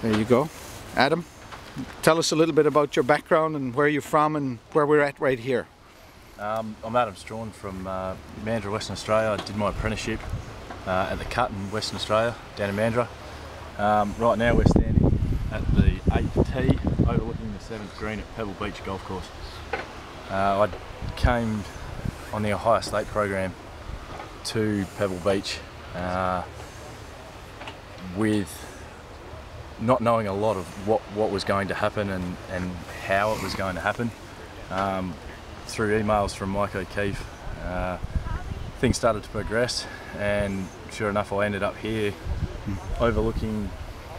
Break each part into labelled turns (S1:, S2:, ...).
S1: There you go. Adam, tell us a little bit about your background and where you're from and where we're at right here.
S2: I'm Adam Strachan from Mandurah, Western Australia. I did my apprenticeship at the Cut in Western Australia, down in Mandurah. Right now we're standing at the 8th tee overlooking the 7th green at Pebble Beach golf course. I came on the Ohio State program to Pebble Beach with not knowing a lot of what was going to happen and how it was going to happen. Through emails from Mike O'Keefe, things started to progress, and sure enough I ended up here overlooking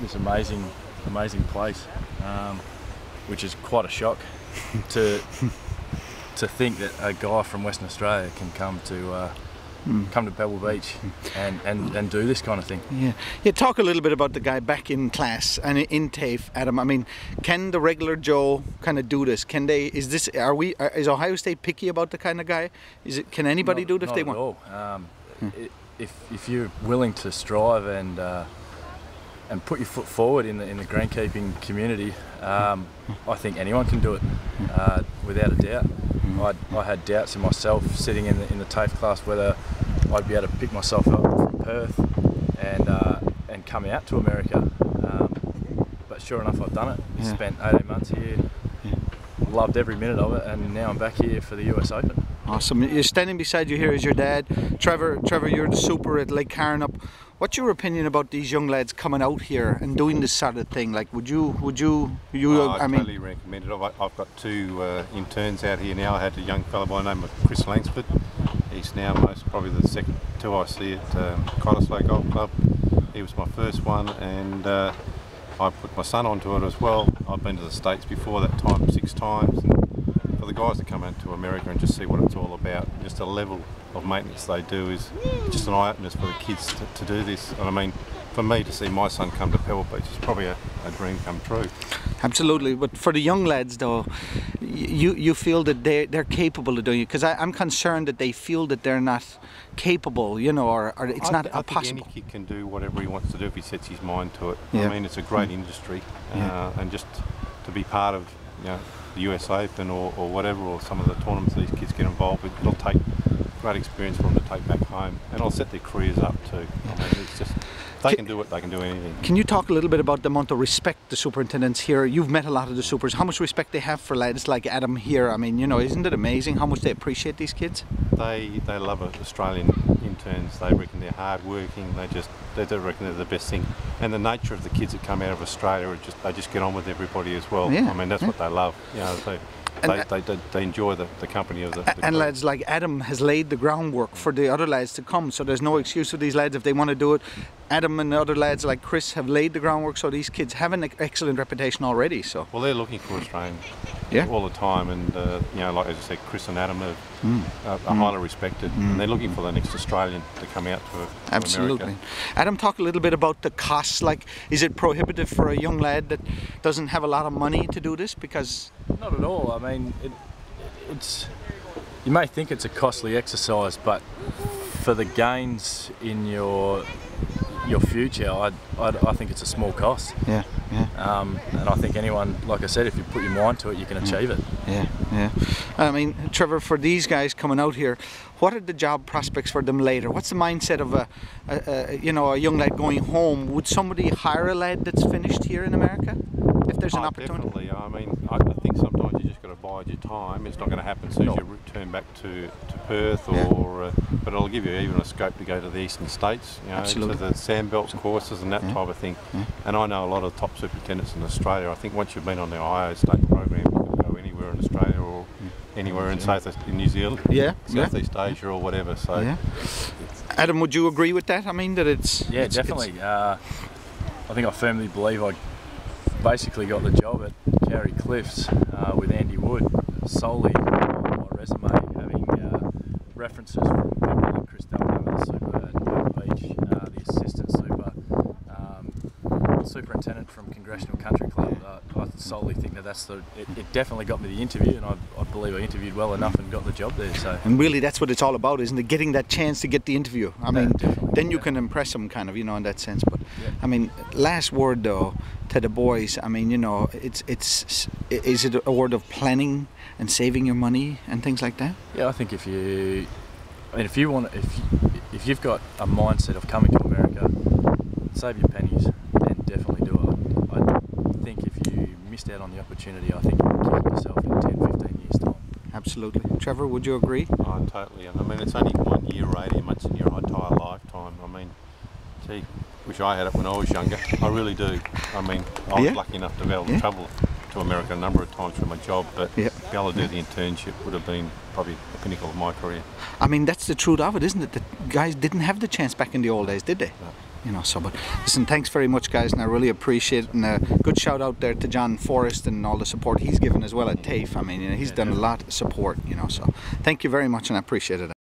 S2: this amazing place, which is quite a shock to think that a guy from Western Australia can come to Pebble Beach and do this kind of thing.
S1: Yeah. Talk a little bit about the guy back in class and in TAFE, Adam. I mean, can the regular Joe kind of do this? Can they? Is Ohio State picky about the kind of guy? Can anybody do it if they want?
S2: Not at all. If you're willing to strive and put your foot forward in the greenkeeping community, I think anyone can do it without a doubt. I had doubts in myself sitting in the TAFE class whether I'd be able to pick myself up from Perth and come out to America, but sure enough I've done it. Spent 18 months here, loved every minute of it, and now I'm back here for the US Open.
S1: Awesome. You're standing beside you here is your dad, Trevor. Trevor, you're the super at Lake Carnup. What's your opinion about these young lads coming out here and doing this sort of thing? Like, would you?
S3: I totally recommend it. I've got two interns out here now. I had a young fellow by the name of Chris Langsford. He's now probably the second two I see at Cottesloe Golf Club. He was my first one, and I put my son onto it as well. I've been to the States before that time 6 times. And for the guys to come out to America and just see what it's all about, just the level of maintenance they do is just an eye-opener for the kids to do this. And I mean, for me to see my son come to Pebble Beach is probably a dream come true.
S1: Absolutely, but for the young lads though, you feel that they're capable of doing it, because I'm concerned that they feel that they're not capable, you know, or it's not possible.
S3: I think any kid can do whatever he wants to do if he sets his mind to it. I mean, it's a great industry, and just to be part of, you know, the US Open or whatever, or some of the tournaments these kids get involved with, it'll take great experience for them to take back home, and it'll set their careers up too. I mean, it's just, they can do it, they can do anything.
S1: Can you talk a little bit about the amount of respect the superintendents here? You've met a lot of the supers. How much respect they have for lads like Adam here? I mean, you know, isn't it amazing how much they appreciate these kids?
S3: They love Australian interns. They reckon they're hard working. They do reckon they're the best thing. And the nature of the kids that come out of Australia are they just get on with everybody as well. I mean, that's what they love. You know, they enjoy the company of the
S1: and lads like Adam has laid the groundwork for the other lads to come, so there's no excuse for these lads if they want to do it. Adam and the other lads like Chris have laid the groundwork, so these kids have an excellent reputation already. So
S3: well, they're looking for Australians all the time, and you know, like as I said, Chris and Adam are highly respected, and they're looking for the next Australian to come out to
S1: Absolutely.
S3: America.
S1: Adam, talk a little bit about the costs. Like, is it prohibitive for a young lad that doesn't have a lot of money to do this? Because
S2: not at all. I mean, it's, you may think it's a costly exercise, but for the gains in your future, I think it's a small cost. And I think anyone, like I said, if you put your mind to it, you can achieve it.
S1: I mean, Trevor, for these guys coming out here, what are the job prospects for them later? What's the mindset of a young lad going home? Would somebody hire a lad that's finished here in America if there's an opportunity?
S3: Definitely. I mean, I think sometimes you just got to bide your time. It's not going to happen as soon as you return back to Perth, but it'll give you even a scope to go to the eastern states, you know, to the sandbelt courses and that type of thing. And I know a lot of top superintendents in Australia. I think once you've been on the Ohio State program, you can go anywhere in Australia or anywhere in New Zealand, Southeast Asia or whatever. So,
S1: Adam, would you agree with that? I mean, that it's
S2: definitely. I think I firmly believe I basically got the job at Cowrie Cliffs with Andy Wood solely on my resume, having references from people like Chris Dunham, the super at Pebble Beach, the assistant superintendent from Congressional Country Club. I solely think that it definitely got me the interview, and I believe I interviewed well enough and got the job there. So.
S1: And really, that's what it's all about, isn't it? Getting that chance to get the interview. I mean, then you can impress them, kind of, you know, in that sense. But I mean, last word though, to the boys? I mean, you know, is it a word of planning and saving your money and things like that?
S2: Yeah, I think if you've got a mindset of coming to America, save your pennies and definitely do it. I think if you missed out on the opportunity, I think you'll kill yourself in 10-15 years time.
S1: Absolutely. Trevor, would you agree?
S3: Oh, totally. I mean, it's only 1 year or 18 months in your entire lifetime. I mean, gee, wish I had it when I was younger. I really do. I mean, I was lucky enough to be able to travel to America a number of times for my job, but be able to do the internship would have been probably the pinnacle of my career.
S1: I mean, that's the truth of it, isn't it? The guys didn't have the chance back in the old days, did they?
S3: No.
S1: You know, so, but listen, thanks very much, guys, and I really appreciate it. And a good shout out there to John Forrest and all the support he's given as well at TAFE. I mean, you know, he's done a lot of support, you know, so thank you very much, and I appreciate it.